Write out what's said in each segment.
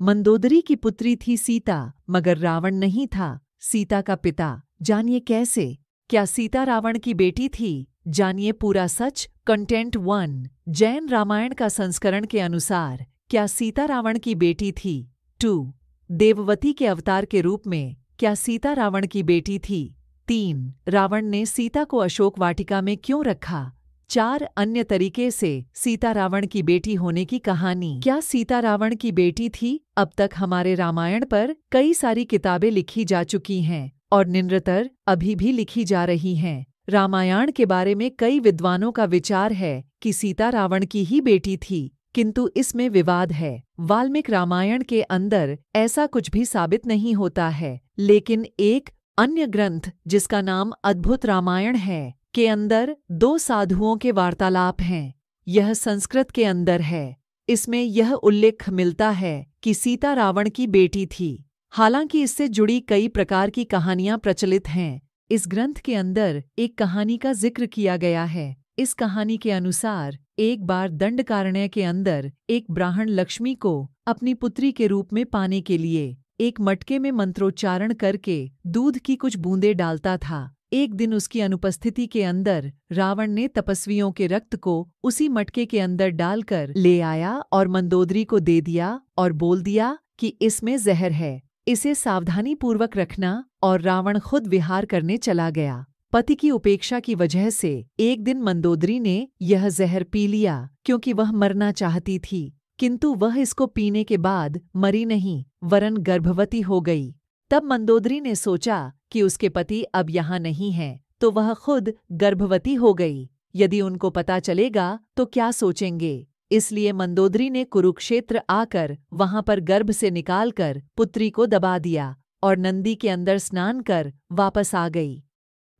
मंदोदरी की पुत्री थी सीता, मगर रावण नहीं था सीता का पिता। जानिए कैसे। क्या सीता रावण की बेटी थी? जानिए पूरा सच। कंटेंट 1। जैन रामायण का संस्करण के अनुसार क्या सीता रावण की बेटी थी? 2। देववती के अवतार के रूप में क्या सीता रावण की बेटी थी? 3। रावण ने सीता को अशोक वाटिका में क्यों रखा? 4। अन्य तरीके से सीता रावण की बेटी होने की कहानी। क्या सीता रावण की बेटी थी? अब तक हमारे रामायण पर कई सारी किताबें लिखी जा चुकी हैं और निरंतर अभी भी लिखी जा रही हैं। रामायण के बारे में कई विद्वानों का विचार है कि सीता रावण की ही बेटी थी, किंतु इसमें विवाद है। वाल्मीकि रामायण के अंदर ऐसा कुछ भी साबित नहीं होता है, लेकिन एक अन्य ग्रंथ जिसका नाम अद्भुत रामायण है के अंदर 2 साधुओं के वार्तालाप हैं। यह संस्कृत के अंदर है। इसमें यह उल्लेख मिलता है कि सीता रावण की बेटी थी। हालांकि इससे जुड़ी कई प्रकार की कहानियां प्रचलित हैं। इस ग्रंथ के अंदर एक कहानी का जिक्र किया गया है। इस कहानी के अनुसार एक बार दंडकारण्य के अंदर एक ब्राह्मण लक्ष्मी को अपनी पुत्री के रूप में पाने के लिए एक मटके में मंत्रोच्चारण करके दूध की कुछ बूंदें डालता था। एक दिन उसकी अनुपस्थिति के अंदर रावण ने तपस्वियों के रक्त को उसी मटके के अंदर डालकर ले आया और मंदोदरी को दे दिया और बोल दिया कि इसमें जहर है, इसे सावधानी पूर्वक रखना। और रावण खुद विहार करने चला गया। पति की उपेक्षा की वजह से एक दिन मंदोदरी ने यह जहर पी लिया क्योंकि वह मरना चाहती थी, किंतु वह इसको पीने के बाद मरी नहीं वरन गर्भवती हो गई। तब मंदोदरी ने सोचा कि उसके पति अब यहाँ नहीं हैं, तो वह खुद गर्भवती हो गई। यदि उनको पता चलेगा तो क्या सोचेंगे, इसलिए मंदोदरी ने कुरुक्षेत्र आकर वहां पर गर्भ से निकालकर पुत्री को दबा दिया और नंदी के अंदर स्नान कर वापस आ गई।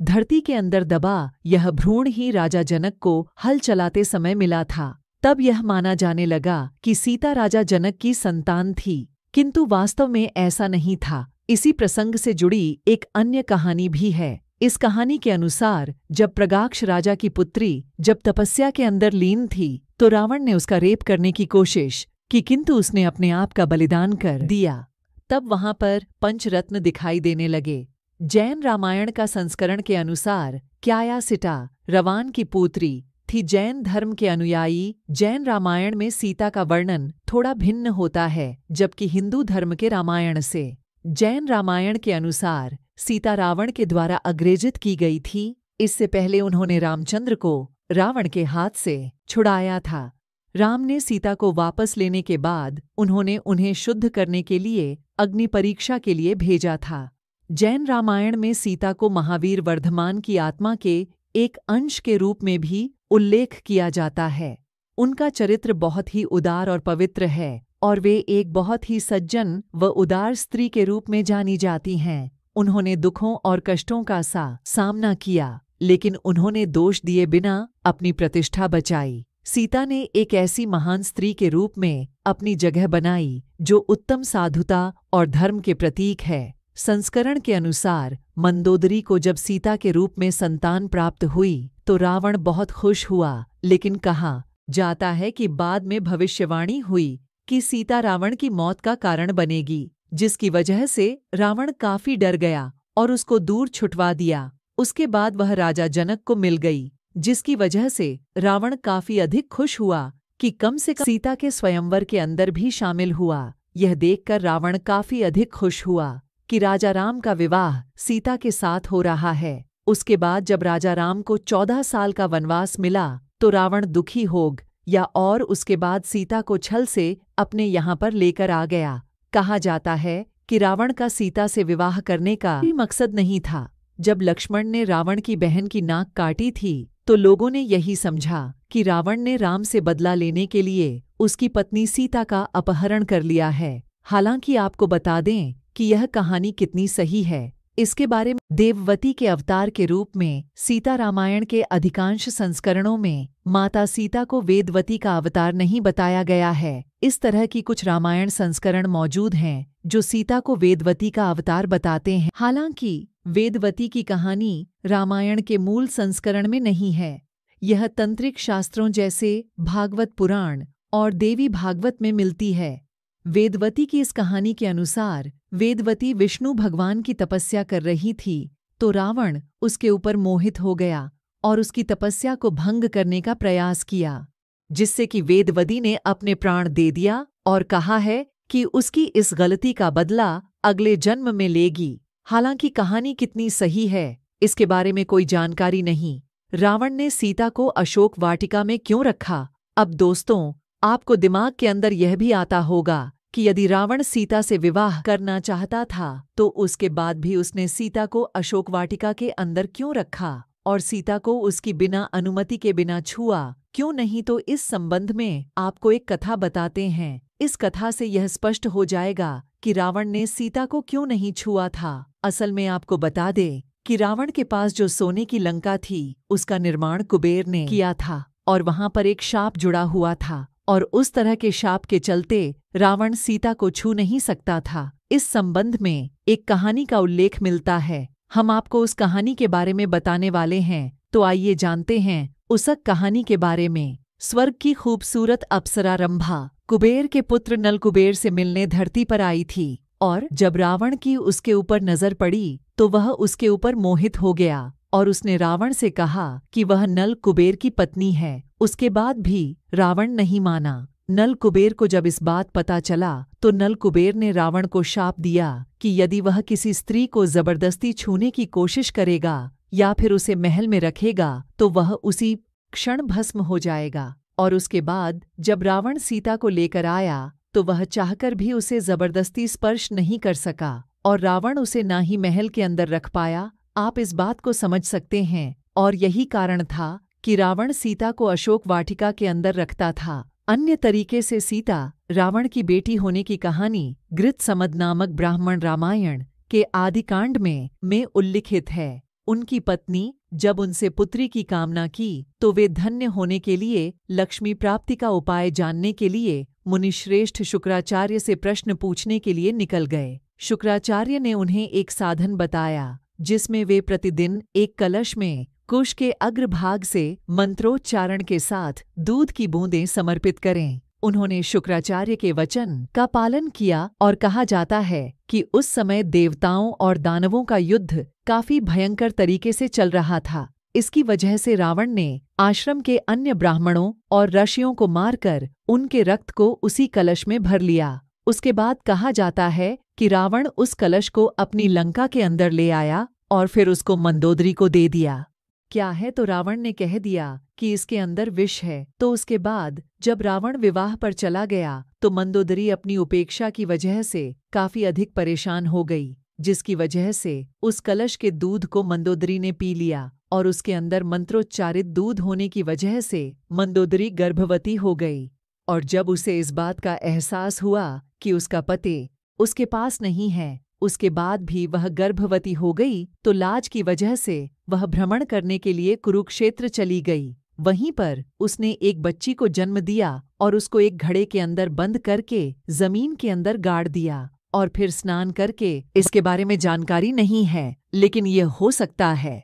धरती के अंदर दबा यह भ्रूण ही राजा जनक को हल चलाते समय मिला था। तब यह माना जाने लगा कि सीता राजा जनक की संतान थी, किंतु वास्तव में ऐसा नहीं था। इसी प्रसंग से जुड़ी एक अन्य कहानी भी है। इस कहानी के अनुसार जब प्रगाक्ष राजा की पुत्री जब तपस्या के अंदर लीन थी, तो रावण ने उसका रेप करने की कोशिश की, किंतु उसने अपने आप का बलिदान कर दिया। तब वहां पर पंचरत्न दिखाई देने लगे। जैन रामायण का संस्करण के अनुसार क्यायासिटा रवान की पुत्री थी। जैन धर्म के अनुयायी जैन रामायण में सीता का वर्णन थोड़ा भिन्न होता है, जबकि हिंदू धर्म के रामायण से। जैन रामायण के अनुसार सीता रावण के द्वारा अग्रेजित की गई थी। इससे पहले उन्होंने रामचंद्र को रावण के हाथ से छुड़ाया था। राम ने सीता को वापस लेने के बाद उन्होंने उन्हें शुद्ध करने के लिए अग्नि परीक्षा के लिए भेजा था। जैन रामायण में सीता को महावीर वर्धमान की आत्मा के एक अंश के रूप में भी उल्लेख किया जाता है। उनका चरित्र बहुत ही उदार और पवित्र है और वे एक बहुत ही सज्जन व उदार स्त्री के रूप में जानी जाती हैं। उन्होंने दुखों और कष्टों का सामना किया, लेकिन उन्होंने दोष दिए बिना अपनी प्रतिष्ठा बचाई। सीता ने एक ऐसी महान स्त्री के रूप में अपनी जगह बनाई जो उत्तम साधुता और धर्म के प्रतीक है। संस्करण के अनुसार मंदोदरी को जब सीता के रूप में संतान प्राप्त हुई तो रावण बहुत खुश हुआ, लेकिन कहा जाता है कि बाद में भविष्यवाणी हुई कि सीता रावण की मौत का कारण बनेगी, जिसकी वजह से रावण काफी डर गया और उसको दूर छुटवा दिया। उसके बाद वह राजा जनक को मिल गई, जिसकी वजह से रावण काफी अधिक खुश हुआ कि कम से कम सीता के स्वयंवर के अंदर भी शामिल हुआ। यह देखकर रावण काफी अधिक खुश हुआ कि राजा राम का विवाह सीता के साथ हो रहा है। उसके बाद जब राजा राम को 14 साल का वनवास मिला तो रावण दुखी हो गया और उसके बाद सीता को छल से अपने यहाँ पर लेकर आ गया। कहा जाता है कि रावण का सीता से विवाह करने का भी मकसद नहीं था। जब लक्ष्मण ने रावण की बहन की नाक काटी थी तो लोगों ने यही समझा कि रावण ने राम से बदला लेने के लिए उसकी पत्नी सीता का अपहरण कर लिया है। हालांकि आपको बता दें कि यह कहानी कितनी सही है, इसके बारे में देववती के अवतार के रूप में सीता रामायण के अधिकांश संस्करणों में माता सीता को वेदवती का अवतार नहीं बताया गया है। इस तरह की कुछ रामायण संस्करण मौजूद हैं जो सीता को वेदवती का अवतार बताते हैं। हालांकि वेदवती की कहानी रामायण के मूल संस्करण में नहीं है। यह तंत्रिक शास्त्रों जैसे भागवत पुराण और देवी भागवत में मिलती है। वेदवती की इस कहानी के अनुसार वेदवती विष्णु भगवान की तपस्या कर रही थी तो रावण उसके ऊपर मोहित हो गया और उसकी तपस्या को भंग करने का प्रयास किया, जिससे कि वेदवती ने अपने प्राण दे दिया और कहा है कि उसकी इस गलती का बदला अगले जन्म में लेगी। हालांकि कहानी कितनी सही है इसके बारे में कोई जानकारी नहीं। रावण ने सीता को अशोक वाटिका में क्यों रखा? अब दोस्तों, आपको दिमाग के अंदर यह भी आता होगा कि यदि रावण सीता से विवाह करना चाहता था तो उसके बाद भी उसने सीता को अशोक वाटिका के अंदर क्यों रखा और सीता को उसकी बिना अनुमति के बिना छुआ क्यों नहीं? तो इस संबंध में आपको एक कथा बताते हैं। इस कथा से यह स्पष्ट हो जाएगा कि रावण ने सीता को क्यों नहीं छुआ था। असल में आपको बता दे कि रावण के पास जो सोने की लंका थी उसका निर्माण कुबेर ने किया था और वहां पर एक शाप जुड़ा हुआ था और उस तरह के शाप के चलते रावण सीता को छू नहीं सकता था। इस संबंध में एक कहानी का उल्लेख मिलता है। हम आपको उस कहानी के बारे में बताने वाले हैं, तो आइए जानते हैं उस कहानी के बारे में। स्वर्ग की खूबसूरत अप्सरा रंभा कुबेर के पुत्र नल कुबेर से मिलने धरती पर आई थी और जब रावण की उसके ऊपर नजर पड़ी तो वह उसके ऊपर मोहित हो गया और उसने रावण से कहा कि वह नल कुबेर की पत्नी है। उसके बाद भी रावण नहीं माना। नल कुबेर को जब इस बात पता चला तो नल कुबेर ने रावण को शाप दिया कि यदि वह किसी स्त्री को जबरदस्ती छूने की कोशिश करेगा या फिर उसे महल में रखेगा तो वह उसी क्षण भस्म हो जाएगा। और उसके बाद जब रावण सीता को लेकर आया तो वह चाहकर भी उसे जबरदस्ती स्पर्श नहीं कर सका और रावण उसे ना ही महल के अंदर रख पाया। आप इस बात को समझ सकते हैं और यही कारण था कि रावण सीता को अशोक वाटिका के अंदर रखता था। अन्य तरीके से सीता रावण की बेटी होने की कहानी गृत्समद नामक ब्राह्मण रामायण के आदिकांड में उल्लिखित है। उनकी पत्नी जब उनसे पुत्री की कामना की तो वे धन्य होने के लिए लक्ष्मी प्राप्ति का उपाय जानने के लिए मुनिश्रेष्ठ शुक्राचार्य से प्रश्न पूछने के लिए निकल गए। शुक्राचार्य ने उन्हें एक साधन बताया जिसमें वे प्रतिदिन एक कलश में कुश के अग्रभाग से मंत्रोच्चारण के साथ दूध की बूंदें समर्पित करें। उन्होंने शुक्राचार्य के वचन का पालन किया और कहा जाता है कि उस समय देवताओं और दानवों का युद्ध काफी भयंकर तरीके से चल रहा था। इसकी वजह से रावण ने आश्रम के अन्य ब्राह्मणों और ऋषियों को मारकर उनके रक्त को उसी कलश में भर लिया। उसके बाद कहा जाता है कि रावण उस कलश को अपनी लंका के अंदर ले आया और फिर उसको मंदोदरी को दे दिया। क्या है तो रावण ने कह दिया कि इसके अंदर विष है। तो उसके बाद जब रावण विवाह पर चला गया तो मंदोदरी अपनी उपेक्षा की वजह से काफी अधिक परेशान हो गई, जिसकी वजह से उस कलश के दूध को मंदोदरी ने पी लिया और उसके अंदर मंत्रोच्चारित दूध होने की वजह से मंदोदरी गर्भवती हो गई। और जब उसे इस बात का एहसास हुआ कि उसका पति उसके पास नहीं है, उसके बाद भी वह गर्भवती हो गई तो लाज की वजह से वह भ्रमण करने के लिए कुरुक्षेत्र चली गई। वहीं पर उसने एक बच्ची को जन्म दिया और उसको एक घड़े के अंदर बंद करके जमीन के अंदर गाड़ दिया और फिर स्नान करके, इसके बारे में जानकारी नहीं है लेकिन यह हो सकता है